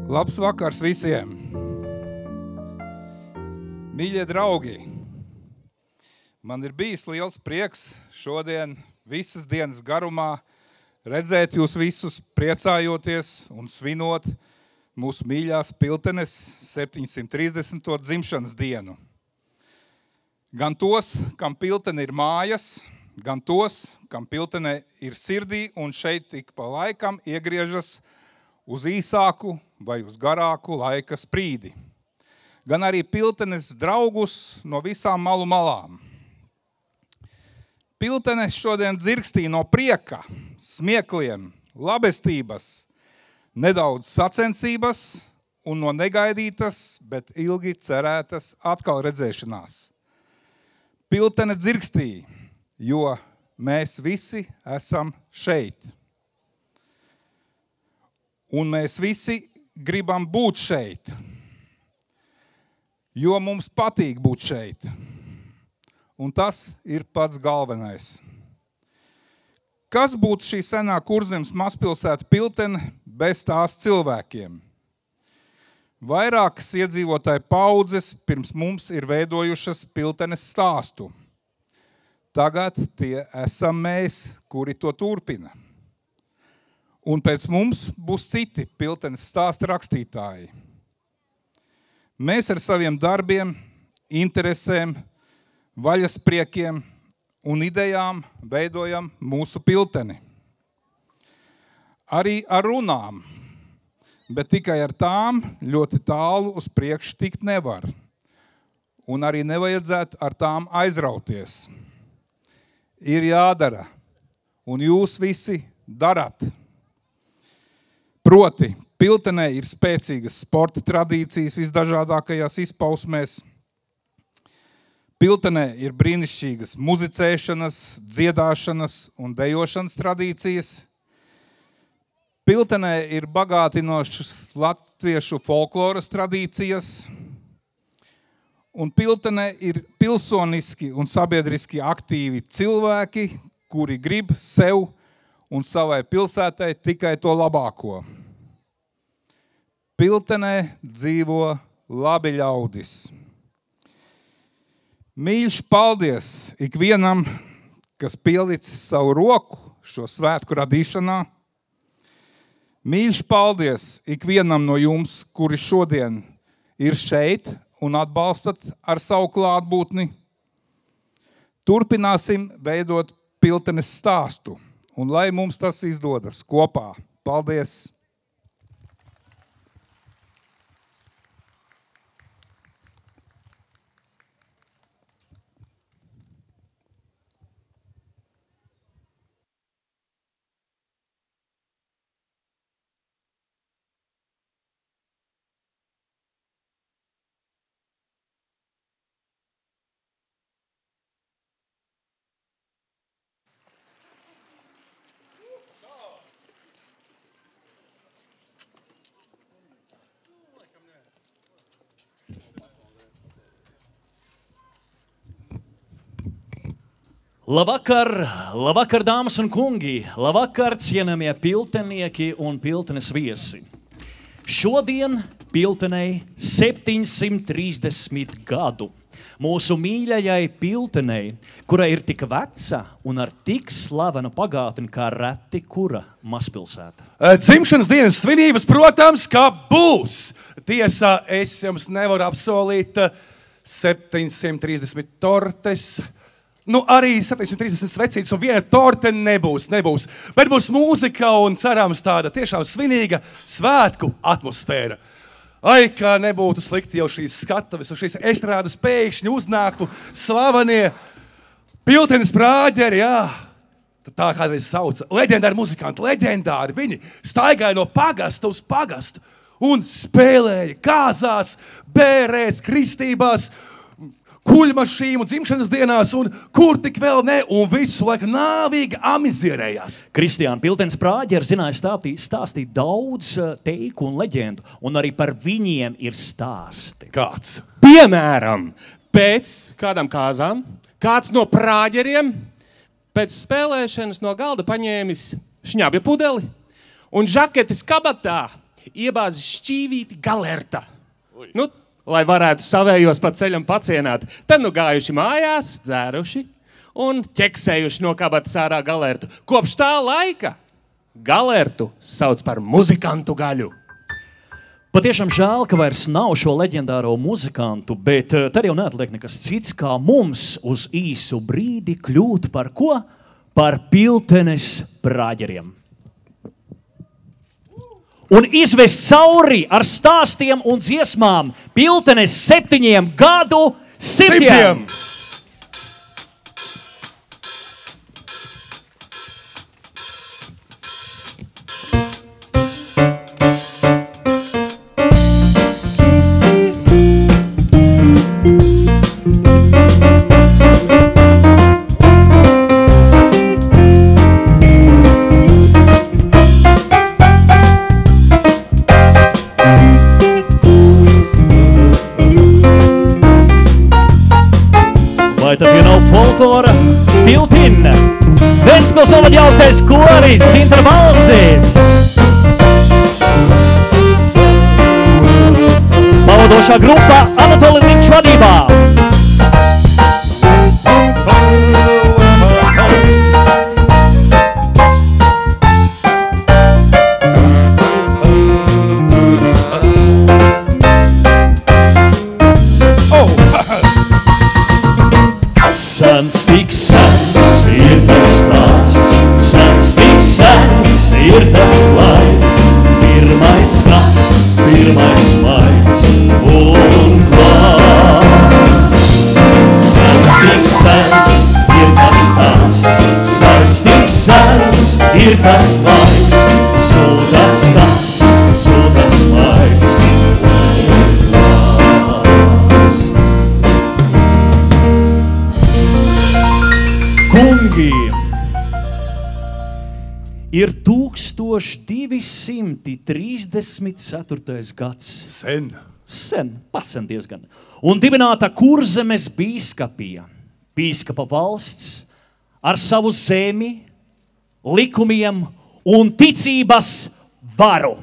Labs vakars visiem! Mīļie draugi! Man ir bijis liels prieks šodien visas dienas garumā redzēt jūs visus priecājoties un svinot mūsu mīļās Piltenes 730. dzimšanas dienu. Gan tos, kam Piltene ir mājas, gan tos, kam Piltene ir sirdī un šeit tik pa laikam iegriežas uz īsāku vai uz garāku laika sprīdi. Gan arī Piltenes draugus no visām malu malām. Piltene šodien dzirkstīja no prieka, smiekliem, labestības, nedaudz sacensības un no negaidītas, bet ilgi cerētas atkal redzēšanās. Piltene dzirkstīja, jo mēs visi esam šeit. Un mēs visi gribam būt šeit, jo mums patīk būt šeit. Un tas ir pats galvenais. Kas būtu šī senā Kurzemes mazpilsēta Piltene bez tās cilvēkiem? Vairākas iedzīvotāju paudzes pirms mums ir veidojušas Piltenes stāstu. Tagad tie esam mēs, kuri to turpina. Un pēc mums būs citi Piltenes stāsta rakstītāji. Mēs ar saviem darbiem, interesēm, vaļaspriekiem un idejām veidojam mūsu Pilteni. Arī ar runām, bet tikai ar tām ļoti tālu uz priekšu tikt nevar. Un arī nevajadzētu ar tām aizrauties. Ir jādara, un jūs visi darat. Proti, Piltenē ir spēcīgas sporta tradīcijas visdažādākajās izpausmēs. Piltenē ir brīnišķīgas muzicēšanas, dziedāšanas un dejošanas tradīcijas. Piltenē ir bagātinošas latviešu folkloras tradīcijas. Un Piltenē ir pilsoniski un sabiedriski aktīvi cilvēki, kuri grib sev un savai pilsētai tikai to labāko. Piltenē dzīvo labi ļaudis. Mīļš paldies ikvienam, kas pielicis savu roku šo svētku radīšanā. Mīļš paldies ikvienam no jums, kuri šodien ir šeit un atbalstat ar savu klātbūtni. Turpināsim veidot Piltenes stāstu, un lai mums tas izdodas kopā. Paldies! Labvakar, dāmas un kungi, labvakar, cienamie piltenieki un Piltenes viesi. Šodien Piltenei 730 gadu. Mūsu mīļajai Piltenei, kura ir tik veca un ar tik slavenu pagātni kā reti kura mazpilsēta. Dzimšanas dienas svinības, protams, kā būs. Tiesā, es jums nevaru apsolīt 730 tortes. Arī 730 svecītes un viena torte nebūs. Bet būs mūzika un cerams tāda tiešām svinīga svētku atmosfēra. Ai, kā nebūtu slikti jau šīs skatuves un šīs estrādes pēkšņi uznāktu slavenie Piltenes prāģeri, jā. Tā kādreiz sauca. Leģendāri muzikanti, leģendāri. Viņi staigāja no pagasta uz pagastu un spēlēja kāzās, bērēs, kristībās, kuļmašīm un dzimšanas dienās, un kur tik vēl ne, un visu laiku nāvīgi amizierējās. Kristiāna Piltenes prāģeri zināja stāstīt daudz teiku un leģendu, un arī par viņiem ir stāsti. Kāds? Piemēram, pēc kādām kāzām, kāds no prāģeriem pēc spēlēšanas no galda paņēmis šņabja pudeli un žaketes kabatā iebāzi šķīvīti galerta. Nu, lai varētu savējos pa ceļam pacienāt. Tad nu gājuši mājās, dzēruši un ķeksējuši no kabatas ārā galertu. Kopš tā laika galertu sauc par muzikantu gaļu. Patiešām žēl, ka vairs nav šo leģendāro muzikantu, bet tad jau neatliek nekas cits, kā mums uz īsu brīdi kļūt par ko? Par Piltenes prāģeriem. Un izvest cauri ar stāstiem un dziesmām Piltenes 7 gadu simtiem. Vai tad jau nav folklora Piltina? Ventspils novada jauktais koris, Cintra balsis. Pavadošā grupa Anatoli Linčs vadībā. Sens tik sens ir tas stāsts, sens tik sens ir tas laiks, pirmais skats, pirmais maids un klāsts. Sens tik sens ir tas stāsts, sens tik sens ir tas laiks, zūdas skats, zūdas maids un klāsts. Kungi, ir 1234. gads. Sen, pasen diezgan. Un dibināta Kurzemes bīskapija, bīskapa valsts ar savu zemi, likumiem un ticības varu.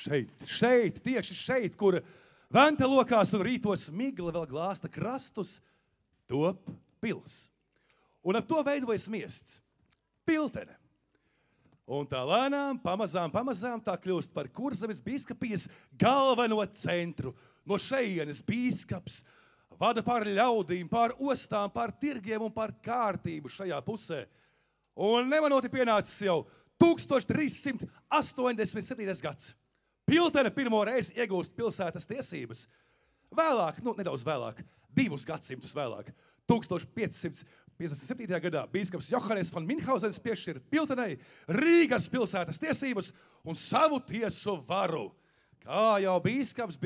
Šeit, tieši šeit, kur venta lokās un rītos migla vēl glāsta krastus, top pils. Un ap to veidojas miests, Piltene. Un tā lēnām, pamazām tā kļūst par Kurzemes bīskapijas galveno centru. No šejienes bīskaps vada pār ļaudīm, pār ostām, pār tirgiem un pār kārtību šajā pusē. Un nemanoti pienācis jau 1387. gads. Piltene pirmo reizi iegūst pilsētas tiesības. Vēlāk, nedaudz vēlāk, 2 gadsimtus vēlāk, 1557. gadā bīskaps Johannes von Minhausens piešķir Piltenei Rīgas pilsētas tiesības un savu tiesu varu. Kā jau bīskaps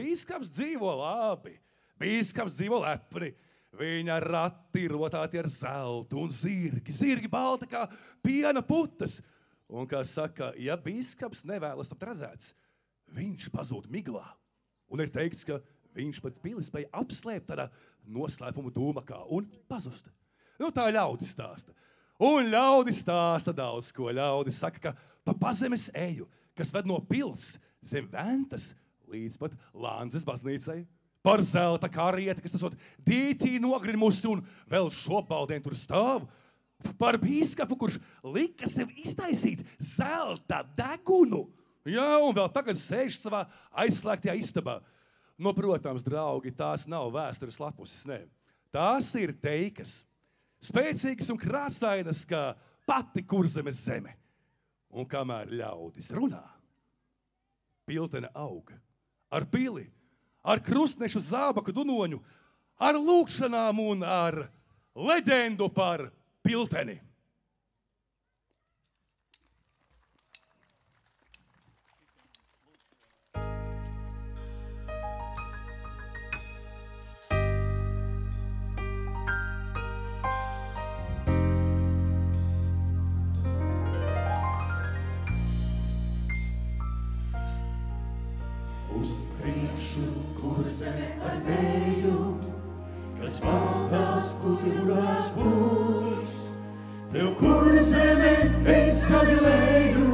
dzīvo labi, bīskaps dzīvo lepni, viņa rati rotāti ar zeltu un zirgi balti kā piena putas. Un, kā saka, ja bīskaps nevēlas tapt redzēts, viņš pazūd miglā. Un ir teikts, ka viņš pat pili spēja apslēpt tādā noslēpumu dūmakā un pazust. Tā ļaudis stāsta. Un ļaudis stāsta daudz ko. Ļaudis saka, ka pa pazemes eju, kas ved no pils zem ventas līdz pat Lānzes baznīcai. Par zelta karieti, kas esot dīķī nogrimusi un vēl šobaldien tur stāv. Par bīskapu, kurš lika sev iztaisīt zelta degunu. Jā, un vēl tagad sēž savā aizslēgtajā istabā. Protams, draugi, tās nav vēstures lapuses, ne. Tās ir teikas. Spēcīgas un krāsainas, kā pati Kurzemes zeme. Un kamēr ļaudis runā, Piltene aug. Ar pili, ar krustnešu zābaku dunoņu, ar lūkšanām un ar leģendu par Pilteni. Uz priekšu Kurzeme ar vēju, kas valdās kurās būs. Tev Kurzeme es gavilēju,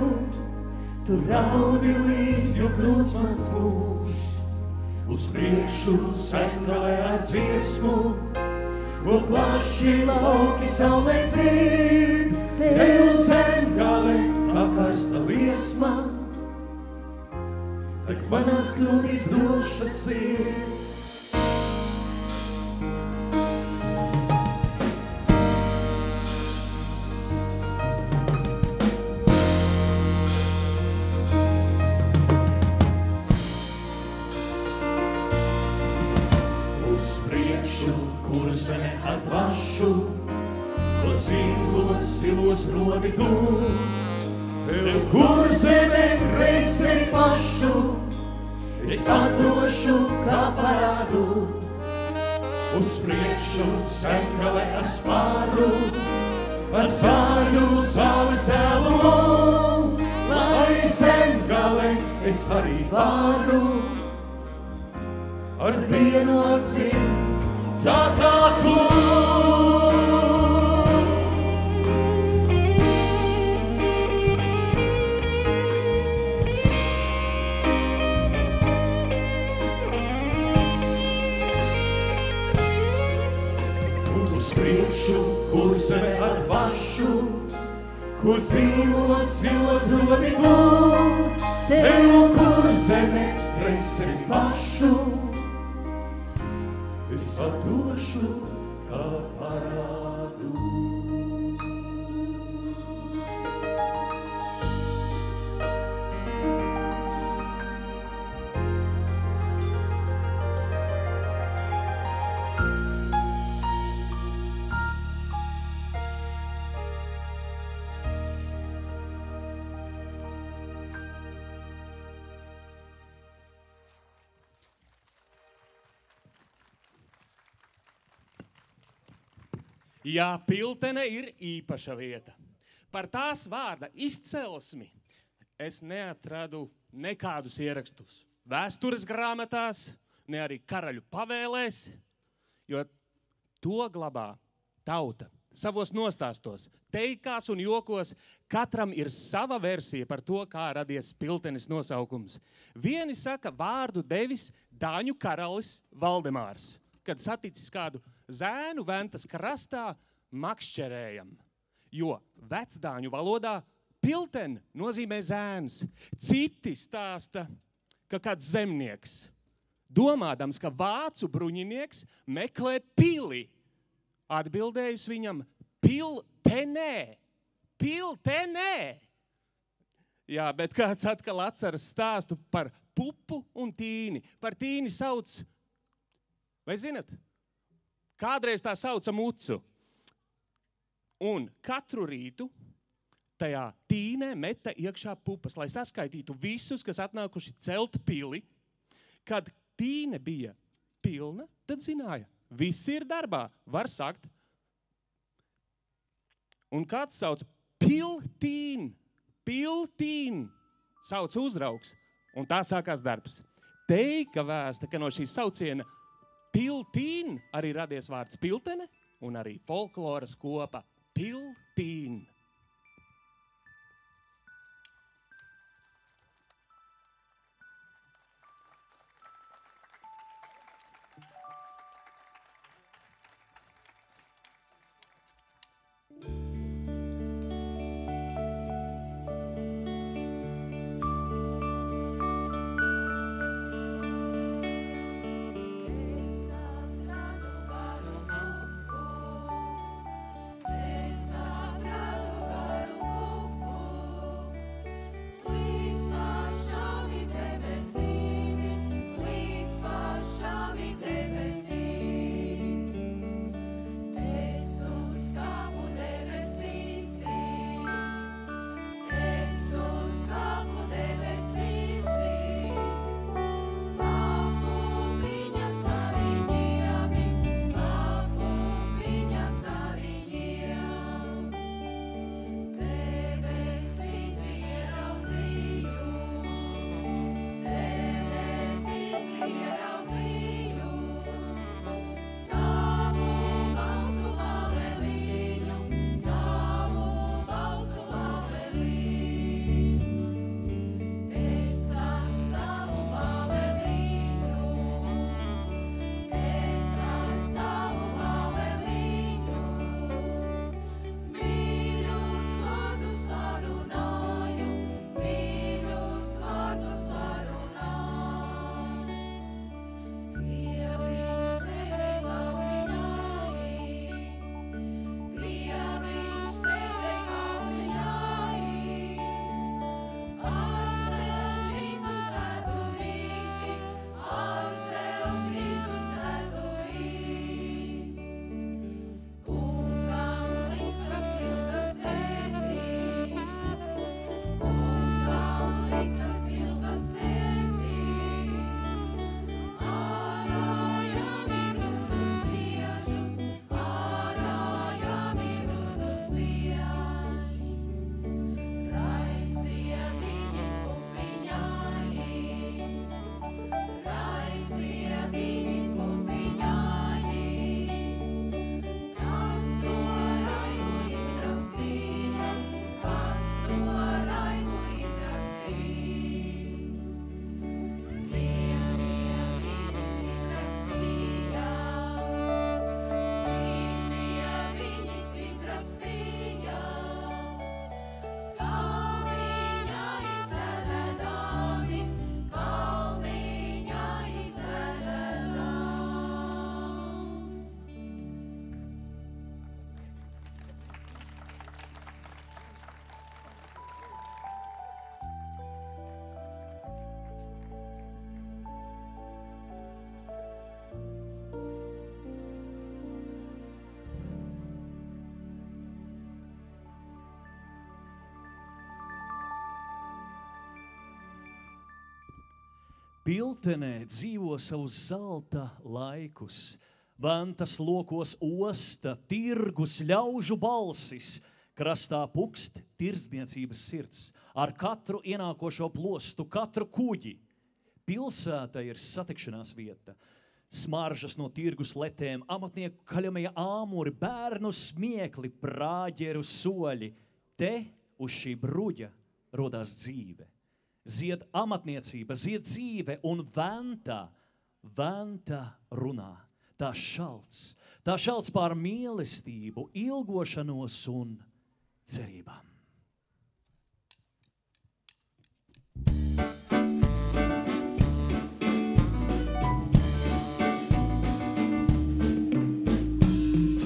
tu raudi līdz, jo krūts mans būs. Uz priekšu Zemgalē ar dziesmu, ko plaši lauki saulē dzird. Tev Zemgalē kā karsta liesma, tak manās krūtīs droša sirds. Uz priekšu Kurzeme ar plašu, ko zīlos silos rodi tu. Tev Kurzeme reiz sevi pašu, es atdošu kā parādu. Uz priekšu Zemgalē ar spāru, ar zāļu zāli zēlumu, lai Zemgalē es arī varu ar vienu acīm tā kā tu. Kurzeme ar pašu, ko zīlos rodi tu. Tev Kurzeme reiz sevi pašu, es atdošu kā parādu. Jā, Piltene ir īpaša vieta. Par tās vārda izcelsmi es neatradu nekādus ierakstus vēstures grāmatās, ne arī karaļu pavēlēs, jo to glabā tauta savos nostāstos, teikās un jokos, katram ir sava versija par to, kā radies Piltenes nosaukums. Vieni saka, vārdu devis Dāņu karalis Valdemārs, kad saticis kādu zēnu Ventas krastā makšķerējam, jo vecdāņu valodā Pilten nozīmē zēns. Citi stāsta, ka kāds zemnieks, domādams, ka vācu bruņinieks meklē pili, atbildējis viņam Piltenē. Piltenē! Jā, bet kāds atkal atceras stāstu par pupu un tīni. Par tīni sauc, vai zinat, kādreiz tā sauca mucu. Un katru rītu tajā tīnē meta iekšā pupas, lai saskaitītu visus, kas atnākuši celt pili. Kad tīne bija pilna, tad zināja, visi ir darbā, var sakt. Un kāds sauc Piltīn, Piltīn, sauc uzraugs, un tā sākās darbs. Teika vēsta, ka no šīs sauciena Piltīn arī radies vārds Piltene un arī folkloras kopa Piltīn. Piltenē dzīvo savus zelta laikus, Ventas lokos osta, tirgus, ļaužu balsis, krastā pukst tirdzniecības sirds, ar katru ienākošo plostu, katru kuģi. Pilsēta ir satikšanās vieta, smaržas no tirgus letēm, amatnieku kaļamie āmuri, bērnu smiekli, prāģeru soļi. Te uz šī bruģa rodās dzīve. Zied amatniecība, zied dzīve un venta runā. Tā šalts pār mīlestību, ilgošanos un cerībām.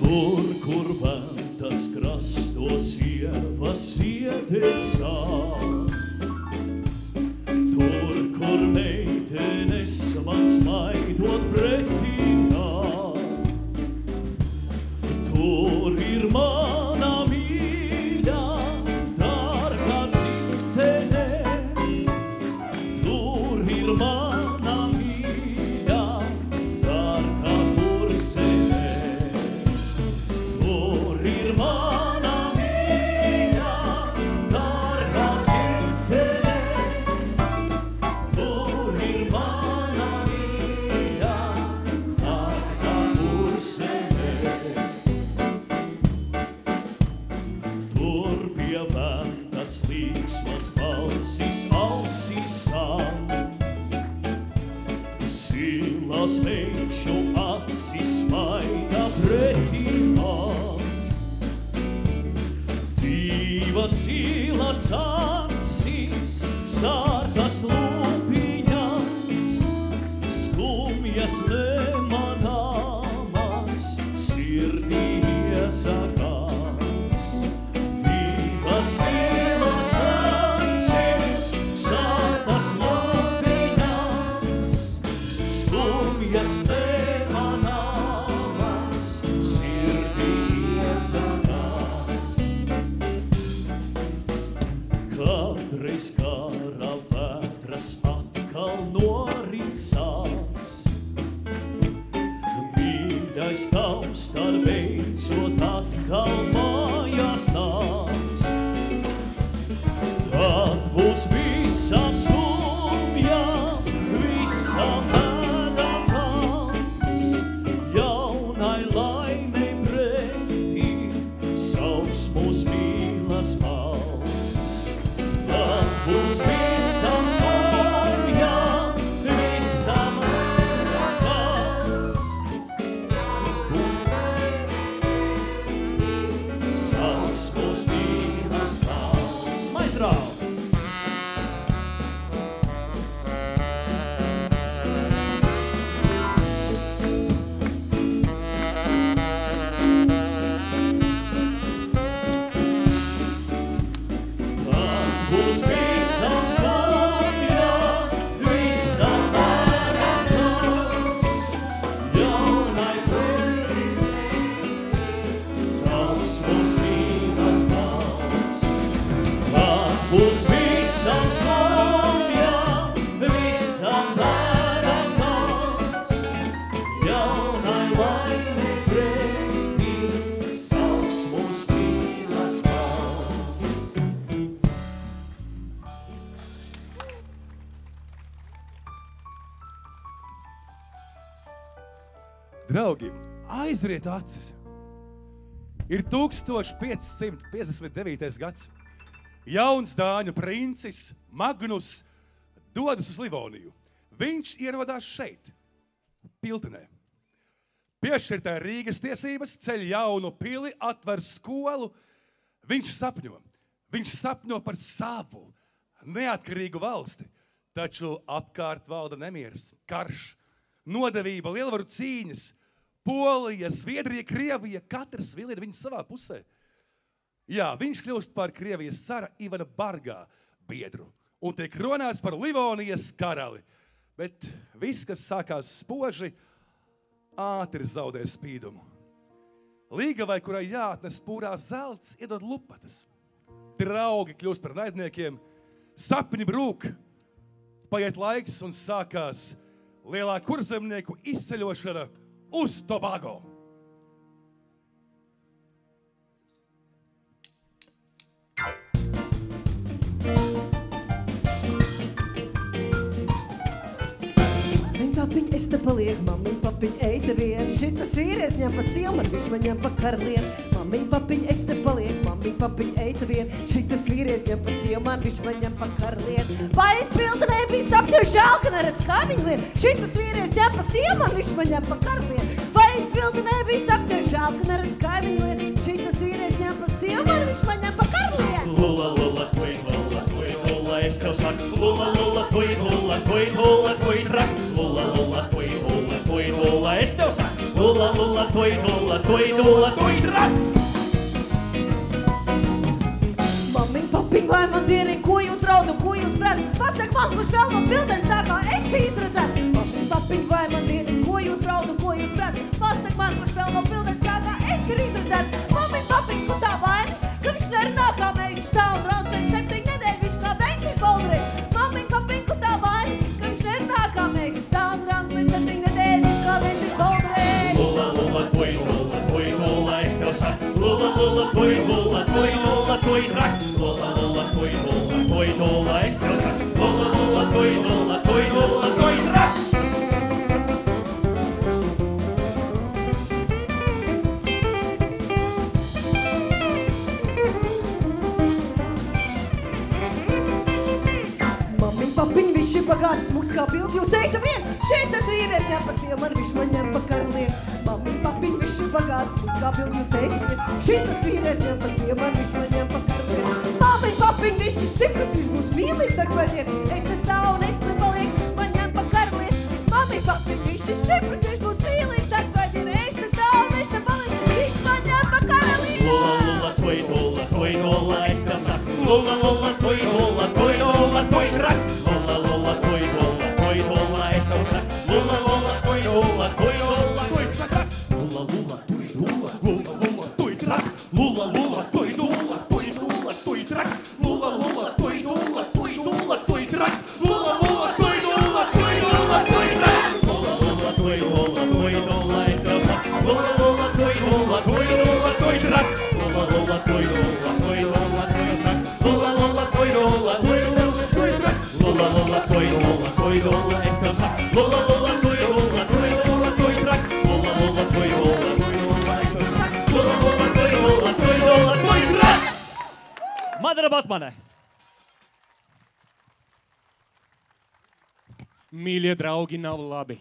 Tur, kur ventas krastos ievas iedēt sāk, tur, kur meitenes man smaidot pretī nāk, tur ir mana mīļa, dārgā dzimtene, tur ir mana mīļa, dārgā kurzeme, tur ir mana mīļa, dārgā dzimtene, tur ir mana mīļa, dārgā kurzeme. Tur pie ventas līksmas balsis ausīs skan, silas meiču acis maida pretī man. Divas silas acis, sārtas lūpiņas, skumjas nemanāmas, sirdī iesakās. Divas silas acis, sārtas lūpiņas, skumjas nemanāmas, sirdī iesakās. Kādreiz kara vētras atkal norit sāks, mīļais tavs tad beidzot atkal mājās nāks. Tad būs visam skumjām, visam ēdam kāds, jaunai laimei pretī sauks mūs mīlas valsts. Tad būs visam skumjām, visam ēdam kāds, sauks mūs mīlas valsts. Maestro! Tad būs visam skumjām, visam ēdam kāds, jaunai pretī sauks mūs mīlas valsts. Tad būs visam skumjām, visam ēdam kāds, jaunai laimei pretī sauks mūs mīlas valsts. Draugi, aizriet acis. Ir 1559. gads. Jauns dāņu princis Magnus dodas uz Livoniju. Viņš ierodās šeit, Piltenē. Piešķirtā Rīgas tiesības, ceļ jaunu pili, atver skolu. Viņš sapņo par savu neatkarīgu valsti. Taču apkārt valda nemieris, karš, nodevība, lielvaru cīņas. Polija, Zviedrija, Krievija, katrs vilina viņu savā pusē. Jā, viņš kļūst par Krievijas cara Ivana Bargā biedru un tiek kronēts par Livonijas karali. Bet viss, kas sākās spoži, ātri zaudē spīdumu. Līgavai, kurai jāatnes pūrā zelts, iedod lupatas. Draugi kļūst par naidniekiem, sapņi brūk, paiet laiks un sākās lielā kurzemnieku izceļošana uz Tobago. Papiņ, es te palieku, mammiņ, papiņ, ej te vien, šitas vīries ņem pa silmanu, viņš man ņem pa karalieni. Mamiņ, papiņ, es te palieku, mamiņ, papiņ, ej te vien, šitas vīries ņem pa silmanu, viņš man ņem pa karalieni. Vai es pildenē biju sapņoju žēl, ka neredz kaimiņu lien, šitas vīries ņem pa silmanu, viņš man ņem pa karalieni. Vai es pildenē biju sapņoju žēl, ka neredz kaimiņu lien, šitas vīries ņem pa silmanu, viņš man ņem pa karalieni. Lula, lula, tuj, es tev saku, lula, lula, tuj, trak. Lula, lula, tuj, es tev saku, lula, lula, tuj, trak. Mamiņ, papiņ, vai man dieniņ, ko jūs raud un ko jūs brēc? Pasak man, kurš vēl no pildenes tā kā esi izredzēts. Mamiņ, papiņ, vai man dieniņ, ko jūs raud un ko jūs brēc? Pasak man, kurš vēl no pildenes tā kā esi izredzēts. Mamiņ, papiņ, ko tā vaini, ka viņš nerunā kā mēs stāv un draudz pēc 7 nedēļu, viņš kā ventiņš balderēs. Mamiņ, papiņ, ko tā vaini, ka viņš nerunā kā mēs stāv un draudz pēc 7 nedēļu, viņš kā ventiņš balderēs. Lula, lula, tuj, es tev saku, lula, lula, tuj, trak. Lula, lula, tuj, es tev saku, lula, lula, tuj, trak. Mamiņ, papiņ, viņš ir bagāts, smuks kā pildi, jūs ejta vien. Šeit tas vīries ņem pa silmanu, viņš man ņem pa karalieni. Mamiņ, papiņ, viņš ir bagāts, smuks kā pildi, jūs ejta vien. Šeit tas vīries ņem pa silmanu, viņš man ņem pa karalieni. Mamiņ, papiņ, viņš ir stiprs, viņš būs mīlīgs ar kvētiem. Es te stāvu un es nepalieku, viņš man ņem pa karalieni. Mamiņ, papiņ, viņš ir stiprs, viņš būs mīlīgs ar kvētiem. Es te stāvu un es nepalieku, viņš man ņem pa karalieni. Lula, lula, tuj, es tev saku, lula, lula, tuj, trak. Lula, lula, tuj, es tev saku, lula, lula, tuj, trak. Lula, lula, tuj, trak. Lula, lula, tuj, trak. Lula, lula, tuj, trak. Lula, lula, tuj, trak. Lula, lula, tuj, es tev saku, lula, lula, tuj, trak. Lula, lula, tuj, Lula, lula, tuj, trak. Lula, lula, tuj, es tev saku, lula, lula, tuj, trak. Lula, lula, tuj, es tev saku, lula, lula, tuj, trak. Madara Batmanai. Mīļie draugi, nav labi.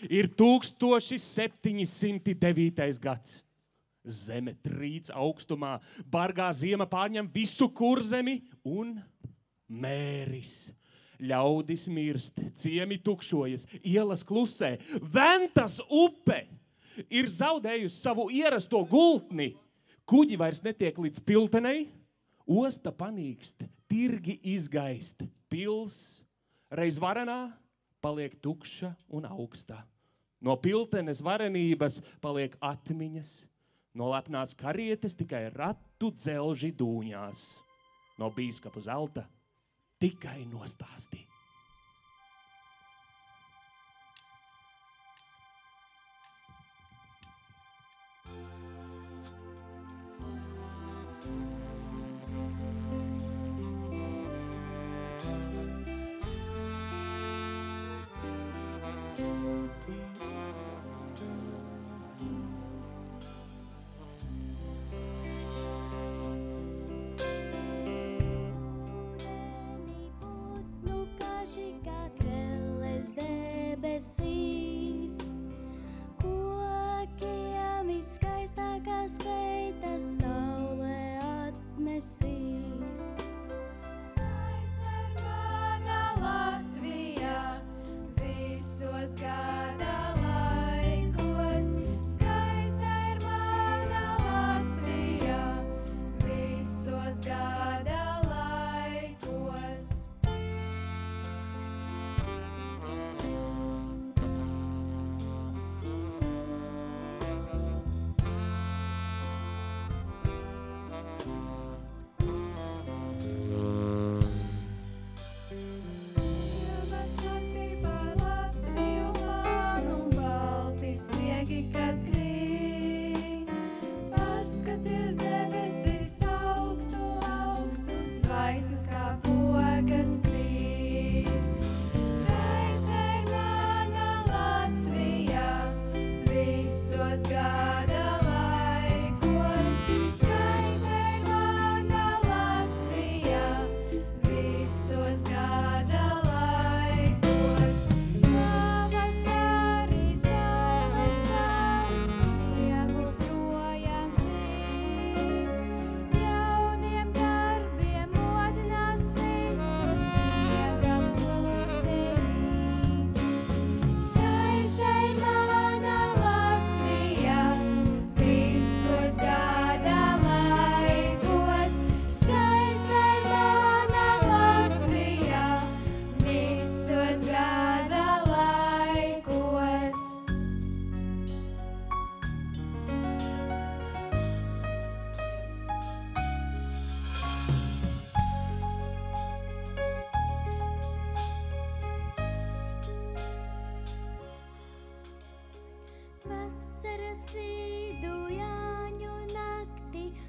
Ir 1709. gads. Zeme trīc augstumā, bargā ziema pārņem visu Kurzemi un mēris. Ļaudis mirst, ciemi tukšojas, ielas klusē. Ventas upe ir zaudējusi savu ierasto gultni. Kuģi vairs netiek līdz piltenei, osta panīkst, tirgi izgaist. Pils reiz varenā paliek tukša un augstā. No piltenes varenības paliek atmiņas. No lepnās karietes tikai ratu dzelži dūņās. No bīskapu zelta tikai nostāstī. Kā krelles debesīs, kokiem viskaistākā skaita saule atnesīs. Skaista ir mana Latvija visos gada laikos. Skaista ir mana Latvija visos gada laikos.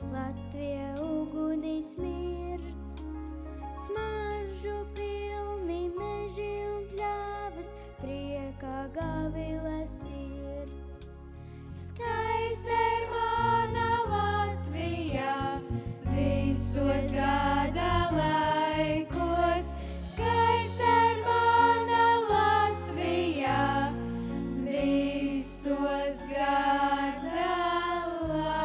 Latvija ugunis mirts, smaržu pilni meži un pļavas, priekā gavila sirds. Skaista ir mana Latvija, visos gada laikos. Skaista ir mana Latvija, visos gada laikos.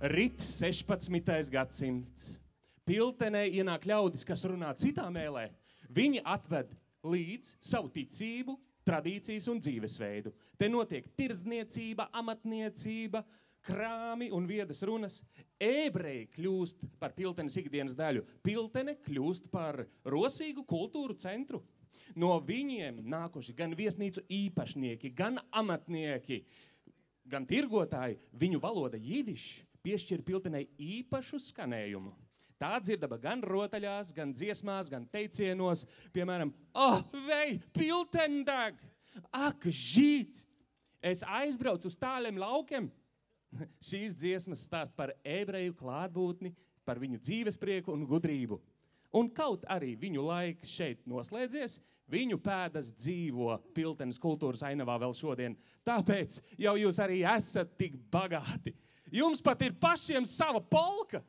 Rit 16. gadsimts. Piltenē ienāk ļaudis, kas runā citā mēlē. Viņi atved līdz savu ticību, tradīcijas un dzīvesveidu. Te notiek tirdzniecība, amatniecība, krāmi un viedas runas. Ebreji kļūst par Piltenes ikdienas daļu. Piltene kļūst par rosīgu kultūru centru. No viņiem nākuši gan viesnīcu īpašnieki, gan amatnieki, gan tirgotāji. Viņu valoda jidišs piešķir Piltenei īpašu skanējumu. Tā dzirdama gan rotaļās, gan dziesmās, gan teicienos. Piemēram, vei, Piltendeg! Ak, žīts! Es aizbraucu uz tāliem laukiem. Šīs dziesmas stāst par ebreju klātbūtni, par viņu dzīvesprieku un gudrību. Un kaut arī viņu laiks šeit noslēdzies, viņu pēdas dzīvo Piltenes kultūras ainavā vēl šodien. Tāpēc jau jūs arī esat tik bagāti. Jums pat ir pašiem sava polka.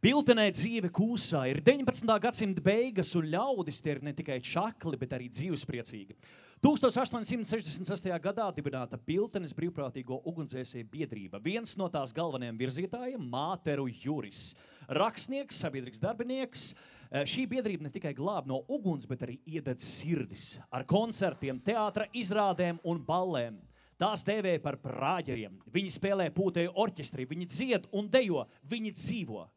Piltenē dzīve kūsā ir 19. gadsimta beigas, un ļaudis tie ir ne tikai čakli, bet arī dzīvespriecīgi. 1868. gadā dibināta Piltenes brīvprātīgo ugunsdzēsēju biedrība. Viens no tās galvenajiem virzītājiem – Māteru Juris. Rakstnieks, sabiedrīgs darbinieks. Šī biedrība ne tikai glāb no uguns, bet arī iededz sirdis ar koncertiem, teātra izrādēm un ballēm. Tās dēvēja par prāģeriem. Viņi spēlē pūtēju orķestrī, viņi dzied un dejo, viņi dzīvo.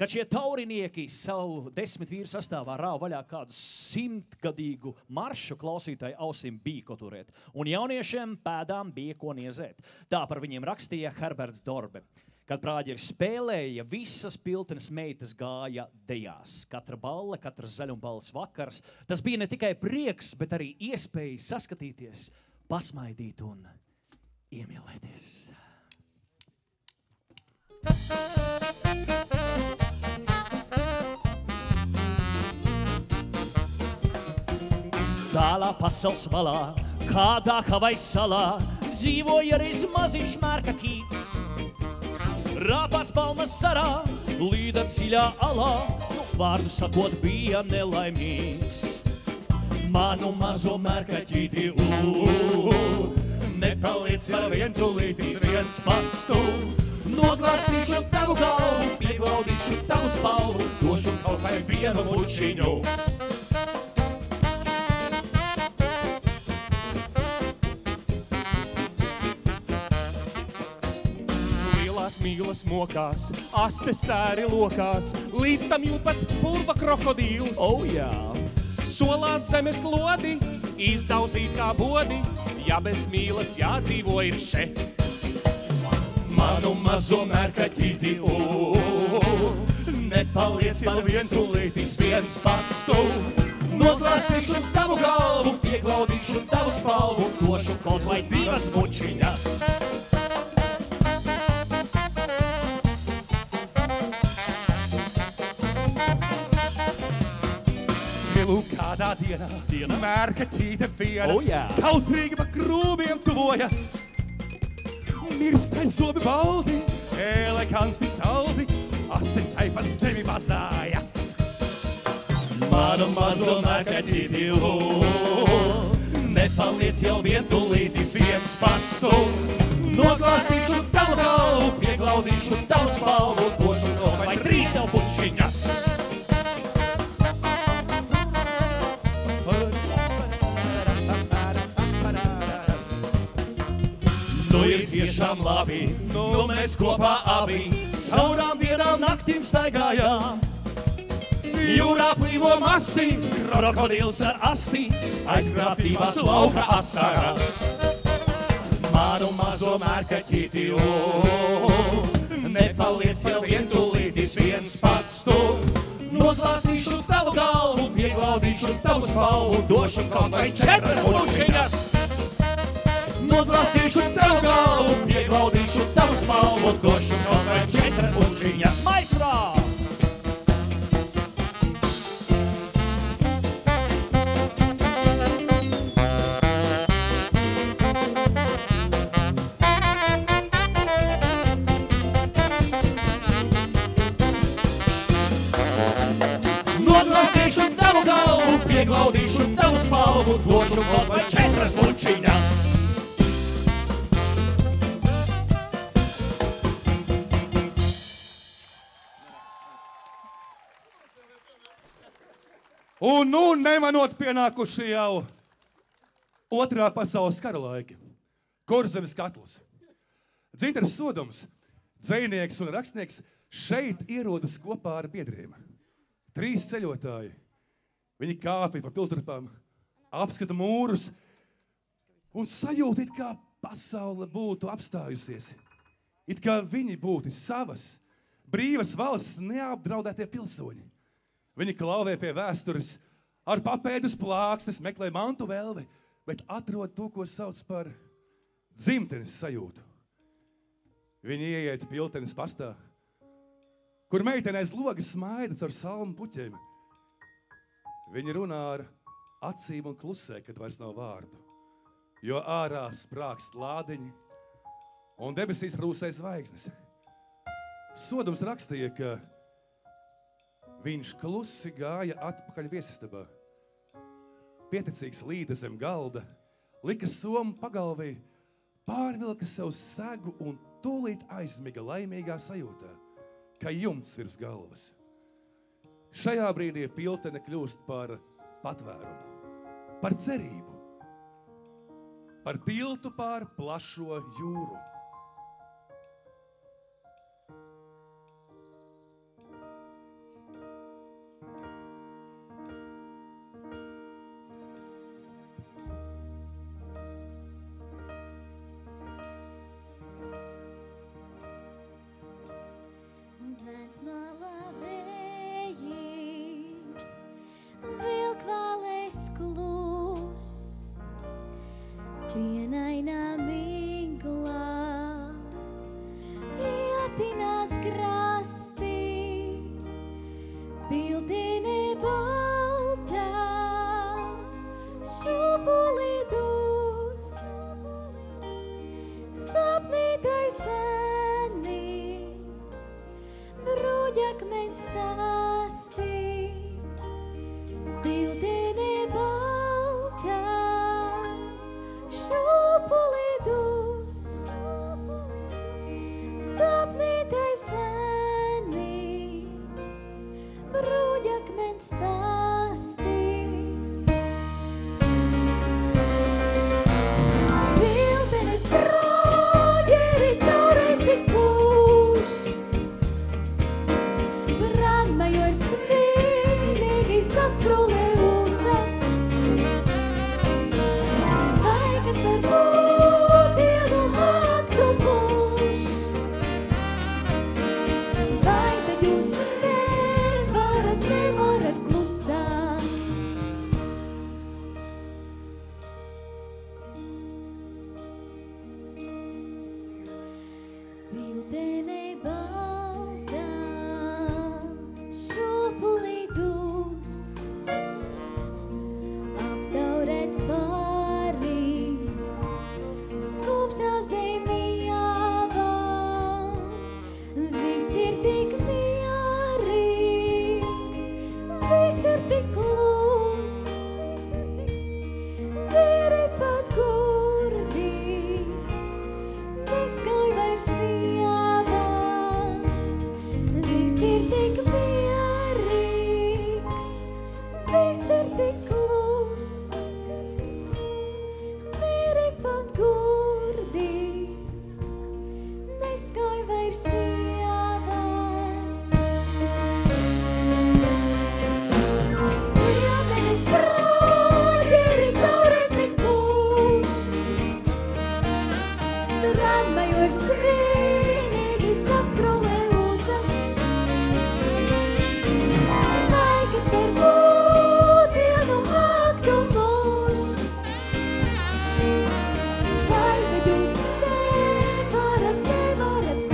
Kad šie taurinieki savu 10 vīru sastāvā rāva vaļā kādu 100-gadīgu maršu, klausītāju ausīm bija ko turēt. Un jauniešiem pēdām bija ko niezēt. Tā par viņiem rakstīja Herberts Dorbe. Kad prāģeri spēlēja, visas Piltenes meitas gāja dejās. Katra balle, katrs zaļumballes vakars. Tas bija ne tikai prieks, bet arī iespēja saskatīties, pasmaidīt un iemīlēties. Tālā pasaules malā, kādā Havajs salā, dzīvoja arī maziņš mērka kīts. Rāpās palmas sarā, līda dziļā alā, vārdu sakot bija nelaimīgs. manu mazo mērkaķīti, nepaliec par vientulītis viens pats tu. Noglāstīšu tavu galvu, pieglaudīšu tavu spalvu, došu kaut vai vienu bučiņu. Mīlas mokās, aste sēri lokās, līdz tam jūt pat purva krokodīls. Jā. Solās zemes lodi, izdauzīt kā bodi, ja bez mīlas jādzīvo ir še. Manu mazo mērkaķīti, nepaliec par vientulītis viens pats tu. Noglāstīšu tavu galvu, pieglaudīšu tavu spalvu, došu kaut vai divas bučiņas. Kādā dienā mērkaķīte viena, jā. kautrīgi pa krūmiem tuvojas. Mirstais zobi baldi, eleganti staldi, asteņai pa zemi bazājas. Manu mazo mērkaķīti, nepaliec jau vientulītis viens pats tu. Noglāstīšu tavu galvu, pieglaudīšu tavu spalvu, došu kaut vai 3 tev bučiņas. Nu ir tiešām labi, nu mēs kopā abi caurām dienām naktīm staigājām. Jūrā plīvo masti, krokodils ar asti, aizgrābtībās lauka asaras. Manu mazo mērkaķīti, nepaliec jau vientulītis viens pats tu. Noglāstīšu tavu galvu, pieglaudīšu tavu spalvu, došu kaut vai 4 bučiņas. Noglāstīšu tavu galvu, pieglaudīšu tavu spalvu, došu kaut vai 4 bučiņas. Maistrā! Noglāstīšu tavu galvu, pieglaudīšu tavu spalvu, došu kaut vai 4 bučiņas. Un nu nemanot pienākuši jau Otrā pasaules kara laiki. Kurzemes katls. Dzintars Sodums, dzejnieks un rakstnieks, šeit ierodas kopā ar biedriem. 3 ceļotāji. Viņi kāpja pa pilsdarpām, apskata mūrus un sajūt, it kā pasaule būtu apstājusies. It kā viņi būtu savas, brīvas valsts neapdraudētie pilsoņi. Viņi klauvē pie vēstures, ar papēdus plāksnes meklē mantu velvi, bet atrod to, ko sauc par dzimtenes sajūtu. Viņi ieiet Piltenes pastā, kur meitene aiz logas smaida caur salmu puķiem. Viņi runā ar acīm un klusē, kad vairs nav vārdu, jo ārā sprākst lādiņi un debesīs rūsē zvaigznes. Sodums rakstīja, ka viņš klusi gāja atpakaļ viesistabā. Pieticīgs līda zem galda, lika somu pagalvī, pārvilka sev segu un tūlīt aizmiga laimīgā sajūtā, ka jumts virs galvas. Šajā brīdī Piltene kļūst par patvērumu, par cerību, par tiltu pār plašo jūru. Piltene balta Laiks ir tik klus, vīri pat gurdi, neskai vairs sievas. Jāmenis brāģeri kaurais tik būs, Rāmaju ar svinīgi saskrolē ūsas. Vai kas par būdienu aktu mūs, vai tad jūs nevarat klusēt.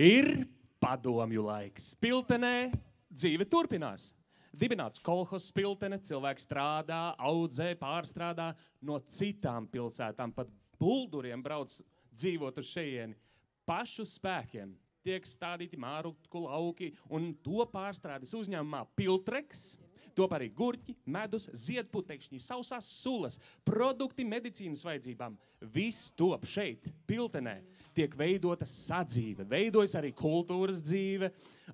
Ir padomju laiks. Piltenē dzīve turpinās. Dibināts kolhos Piltene, cilvēks strādā, audzē, pārstrādā no citām pilsētām, pat bulduriem brauc dzīvot uz šejieni. Pašu spēkiem tiek stādīti mārutku lauki un to pārstrādes uzņēmumā Piltreks. Top arī gurķi, medus, ziedputekšņi, sausās sulas, produkti medicīnas vajadzībām. Viss top šeit, Piltenē. Tiek veidota sadzīve, veidojas arī kultūras dzīve,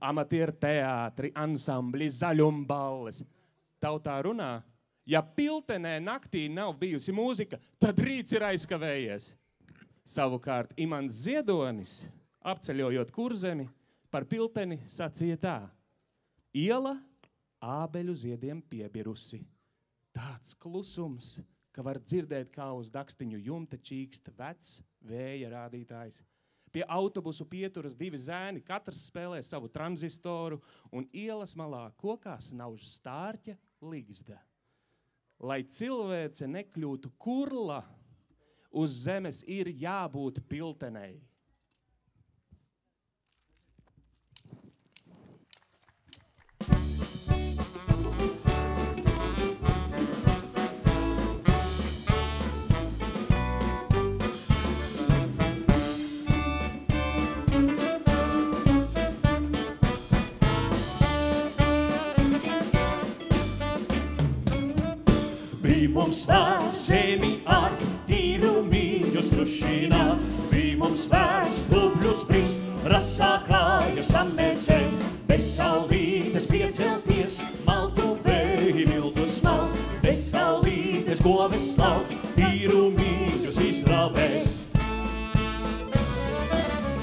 amatieru teātri, ansambļi, zaļumballes. Tautā runā, ja Piltenē naktī nav bijusi mūzika, tad rīts ir aizkavējies. Savukārt Imants Ziedonis, apceļojot Kurzemi, par Pilteni sacīja tā. Iela ābeļu ziediem piebirusi. Tāds klusums, ka var dzirdēt, kā uz dakstiņu jumta čīksta vecs vēja rādītājs. Pie autobusu pieturas divi zēni, katrs spēlē savu tranzistoru un ielas malā kokā snauž stārķa ligzda. Lai cilvēce nekļūtu kurla, uz zemes ir jābūt Piltenei. Bij mums vērts zemi ar tīru mīļu strušināt, bij mums vērts dubļus brist, rasā kājas amēcē, bez saulītes piecelties, maltu vēji mildu smalt, bez saulītes goves slaut, tīru mīļus izlavēt.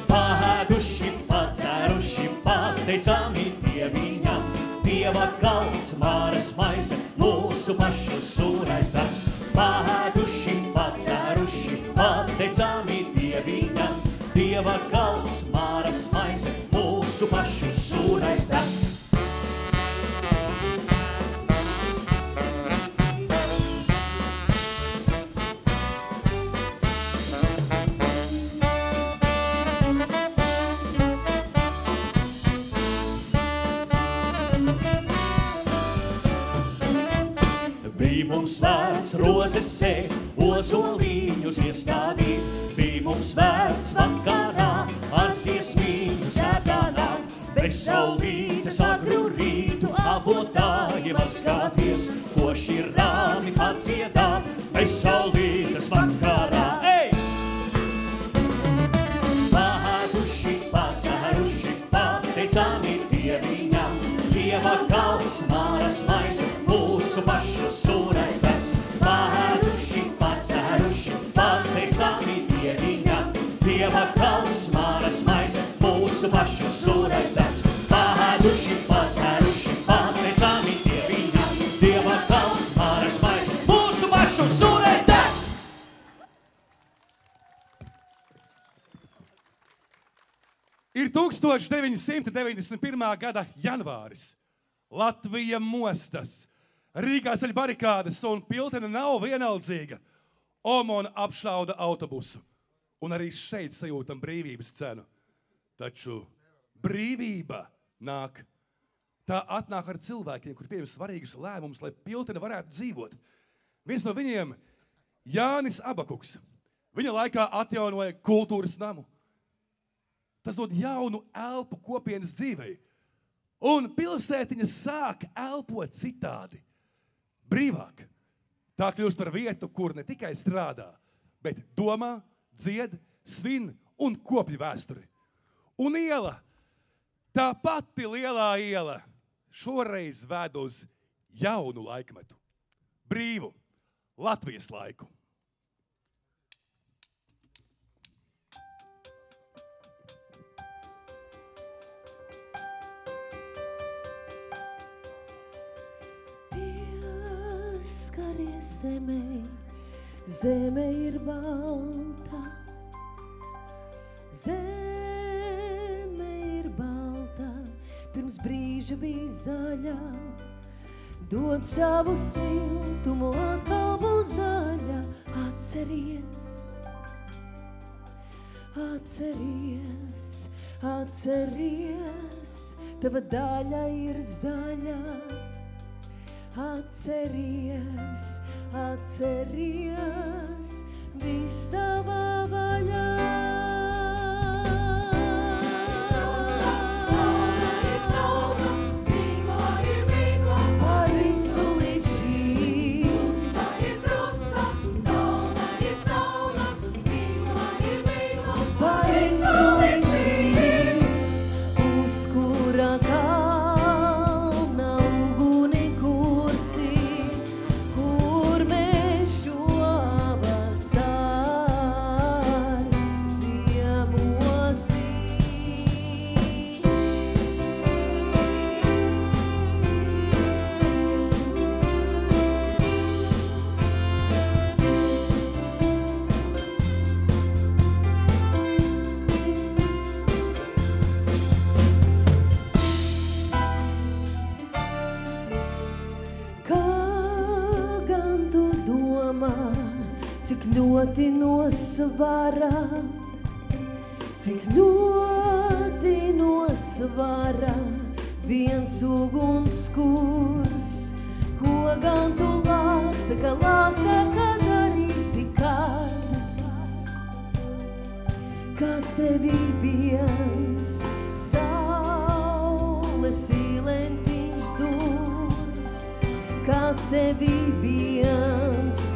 Pāduši, pacēruši, pateicami Dieviņam, Dieva kalns, māras maize, mūsu pašu sūrais darbs. Pāduši, pacēruši, pateicami Dieviņam, Dieva kalns, māras maize, mūsu pašu sūrais darbs. Bij mums vērts rozes sēt, ozolīņus iestādīt, bij mums vērts vakarā ar dziesmīņu sēdānāt, bez saulītes agru rītu avotājiem atskāties, koši rāmi padziedāt, bez saulītes vakarā. Ei! Pāduši, pacēruši, pateicami Dieviņam, Dieva kalns, māras maize, mūsu pašu sūrais darbs. Pāduši, pacēruši, pateicami Dieviņam, Dieva kalns, māras maize, mūsu pašu sūrais darbs. Pāduši, pacēruši, pateicami Dieviņam, Dieva kalns, māras maize, mūsu pašu sūrais darbs. Ir 1991. gada janvāris. Latvija mostas, Rīgā ceļ barikādes un Piltene nav vienaldzīga. Omona apšauda autobusu. Un arī šeit sajūtam brīvības cenu. Taču brīvība nāk. Tā atnāk ar cilvēkiem, kur pieņem svarīgus lēmumus, lai Piltene varētu dzīvot. Viens no viņiem, Jānis Abakuks, viņa laikā atjaunoja kultūras namu. Tas dod jaunu elpu kopienas dzīvei. Un pilsētiņa sāk elpot citādi, brīvāk. Tā kļūst par vietu, kur ne tikai strādā, bet domā, dzied, svin un kopja vēsturi. Un iela, tā pati lielā iela, šoreiz ved uz jaunu laikmetu, brīvu Latvijas laiku. Pieskaries zemei, zeme ir balta. Zeme ir balta, pirms brīža bija zaļa. Dod savu siltumu, atkal būs zaļa. Atceries, atceries, atceries, tava daļa ir zaļa. Atceries, atceries, viss tavā vaļā. Ļoti nosvara, cik ļoti nosvara viens ugunskurs, ko gan tu lāsta, ka darīsi kad tevi viens saules īlentiņš dūrs, kad tevi viens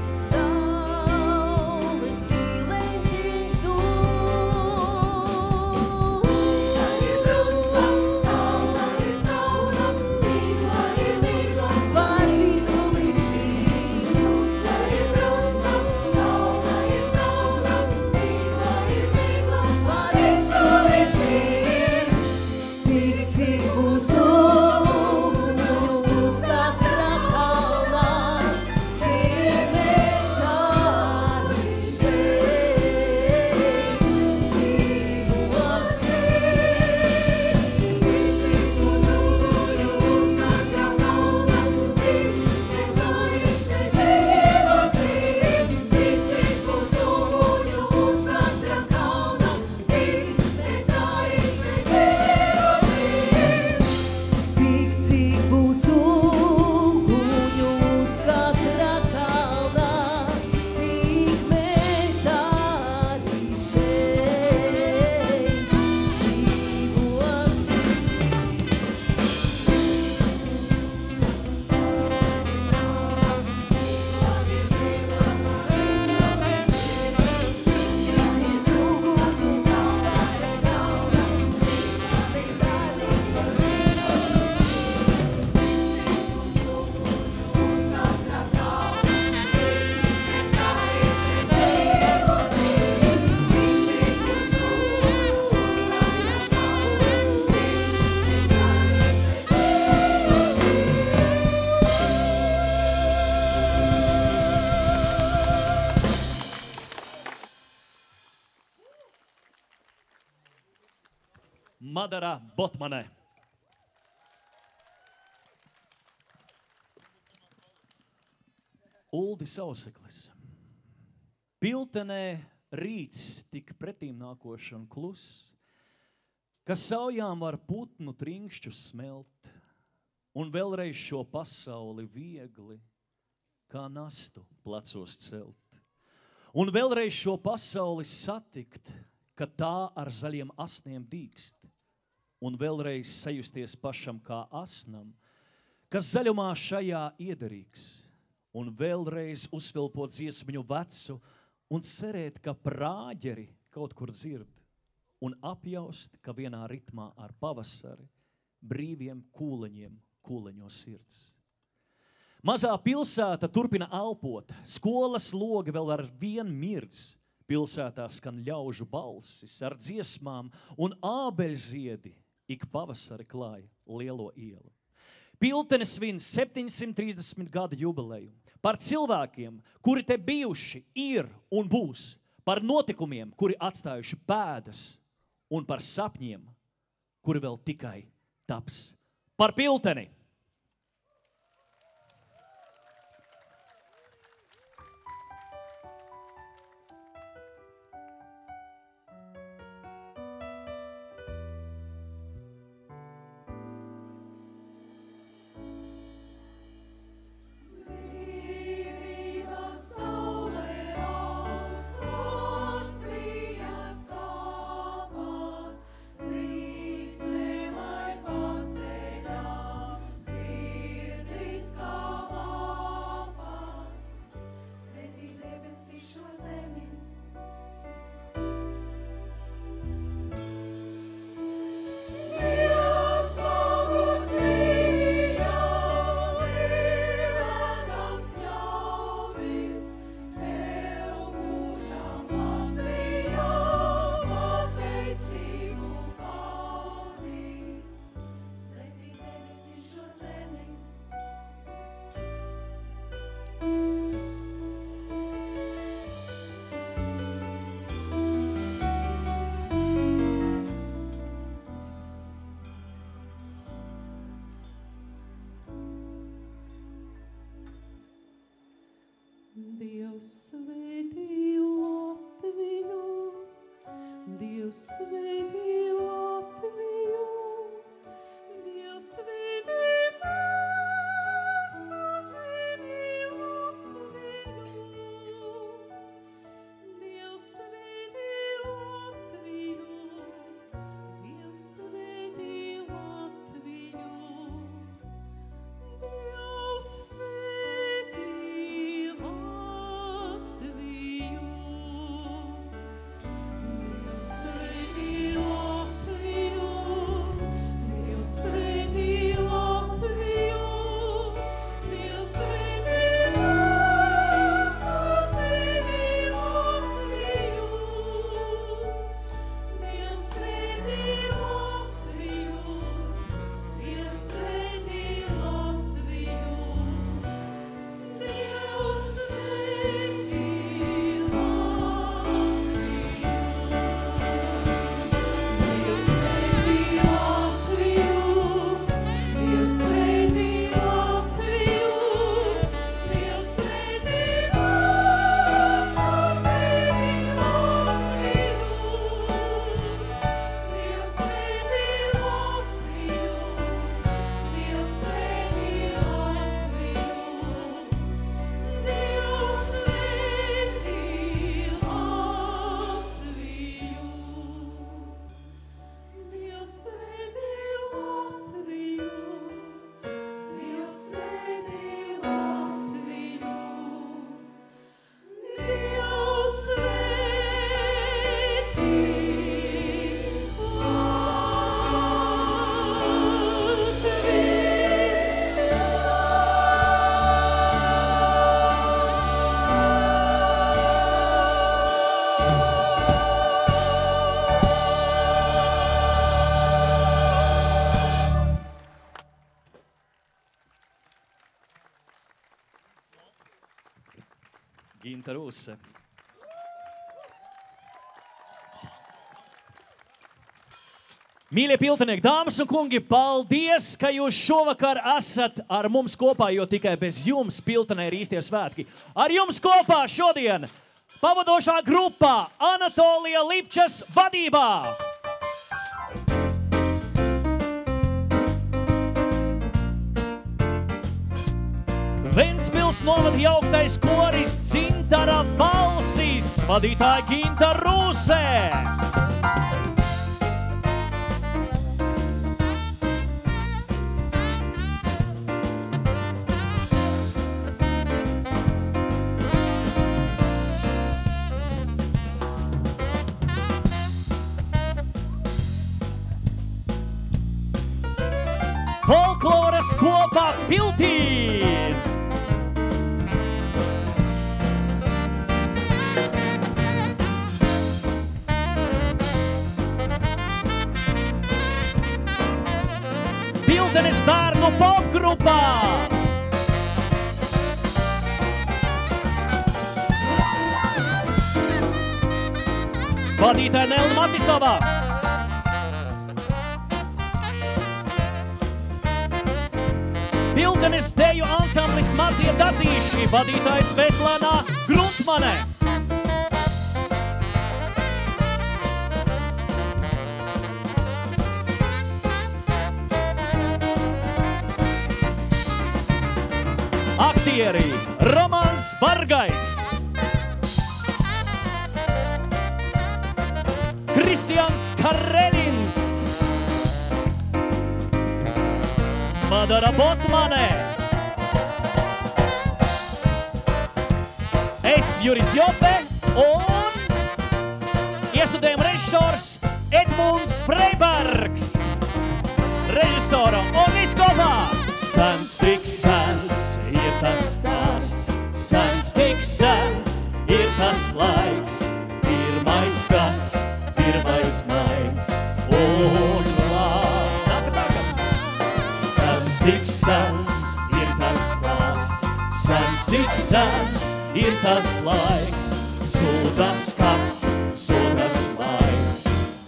Madara Botmanē. Uldis Auseklis. Piltenē rīts tik pretīm nākoši un klus, ka saujām var putnu trinkšķus smelt un vēlreiz šo pasauli viegli kā nastu plecos celt. Un vēlreiz šo pasauli satikt, ka tā ar zaļiem asniem dīkst. Un vēlreiz sajusties pašam kā asnam, kas zaļumā šajā iederīgs. Un vēlreiz uzvilpot dziesmiņu vecu un cerēt, ka prāģeri kaut kur dzird. Un apjaust, ka vienā ritmā ar pavasari brīviem kūleņiem kūleņo sirds. Mazā pilsēta turpina elpot, skolas logi vēl ar vien mirdz. Pilsētā skan ļaužu balsis ar dziesmām un ābeļziedi ik pavasari klāja lielo ielu. Piltene svin 730 gadu jubileju. Par cilvēkiem, kuri te bijuši, ir un būs. Par notikumiem, kuri atstājuši pēdas. Un par sapņiem, kuri vēl tikai taps. Par Pilteni! Dievs svētī Latviju, Dievs svētī Latviju, Dievs svētī visu zemi Latviju, Dievs svētī Latviju, Dievs svētī Latviju, Dievs svētī Ginta Rūse. Mīļie piltenieki, dāmas un kungi, paldies, ka jūs šovakar esat ar mums kopā, jo tikai bez jums Piltenē ir īstie svētki. Ar jums kopā šodien pavadošā grupā Anatolija Lipčas vadībā. Ventspils novada jauktais korists Cintara Balsīs, vadītāja Ginta Rūsē. Folkloras kopā Piltīn! Piltenes bērnu popgrupā! Vadītāja Nelna Matisovā! Piltenes deju ansamblis Mazie Dadzīši, vadītāja Svetlana Gruntmane. Aktieri Romans Bargais, Kristians Karelins, Madara Botmane, es Juris Jope un iestudējuma režisors Edmunds Freibergs. Režisora un viss kopā! Sens tik sens ir tas stāsts, sens tik sens ir tas laiks, pirmais gads, pirmais maids un lās. Sens tik sens ir tas stāsts, sens tik sens ir tas laiks, sūdas skats, sūdas maids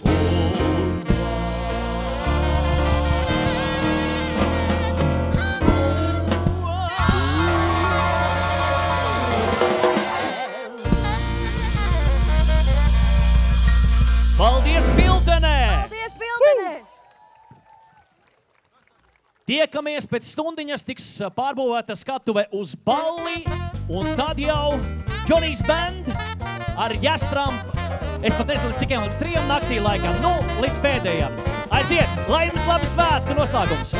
un Paldies, Piltenē! Paldies, Piltenē! Tiekamies pēc stundiņas, tiks pārbūvēta skatuve uz balli, un tad jau Johnny's Band ar Jastram. Es pat nezinu, līdz 3 naktī laikam, līdz pēdējām. Aiziet, lai jums labi svētku noslēgums!